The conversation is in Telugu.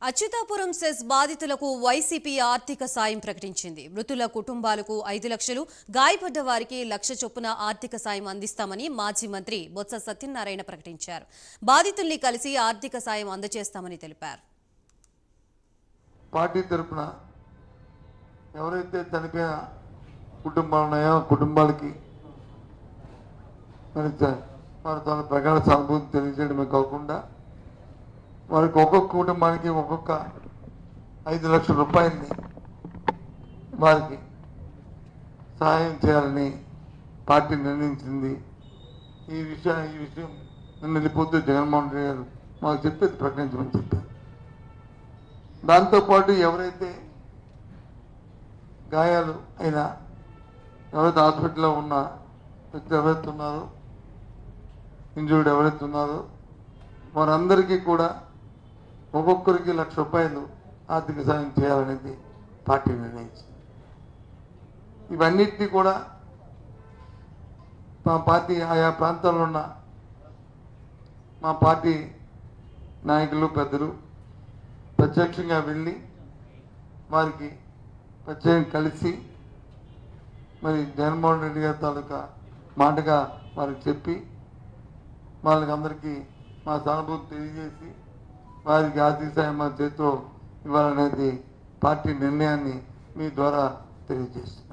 అచ్యుతాపురం సెస్ బాధితులకు వైసీపీ ఆర్థిక సాయం ప్రకటించింది. మృతుల కుటుంబాలకు 5 లక్షలు, గాయపడ్డ వారికి 1 లక్ష చొప్పున ఆర్థిక సాయం అందిస్తామని మాజీ మంత్రి బొత్స సత్యనారాయణ ప్రకటించారు. బాధితుల్ని కలిసి ఆర్థిక సాయం అందజేస్తామని తెలిపారు. పార్టీ తరపున ఎవరైతే చనిపోయిన కుటుంబాలు ఉన్నాయో కుటుంబాలకి మరి వారి తన ప్రగాఢ సానుభూతి తెలియజేయడమే కాకుండా వారికి ఒక్కొక్క కుటుంబానికి ఒక్కొక్క 5 లక్షల రూపాయలని వారికి సహాయం చేయాలని పార్టీ నిర్ణయించింది. ఈ విషయం నిన్న పొద్దు జగన్మోహన్ రెడ్డి గారు మాకు చెప్పేది ప్రకటించమని చెప్పారు. దాంతోపాటు ఎవరైతే గాయాలు అయినా ఎవరైతే హాస్పిటల్లో ఉన్న వ్యక్తులు ఎవరైతే ఉన్నారో ఇంజూర్డ్ ఎవరైతే ఉన్నారో వారందరికీ కూడా ఒక్కొక్కరికి 1 లక్ష రూపాయలు ఆర్థిక సాయం చేయాలనేది పార్టీ నిర్ణయించింది. ఇవన్నిటినీ కూడా మా పార్టీ ఆయా ప్రాంతాల్లో ఉన్న మా పార్టీ నాయకులు పెద్దలు ప్రత్యక్షంగా వెళ్ళి వారికి ప్రత్యేకంగా కలిసి మరి జగన్మోహన్ రెడ్డి గారి తాలూకా మాటగా వారికి చెప్పి వాళ్ళకి అందరికీ మా సానుభూతి తెలియజేసి వారికి ఆర్థిక సాయం మా చేతిలో ఇవ్వాలనేది పార్టీ నిర్ణయాన్ని మీ ద్వారా తెలియజేస్తుంది.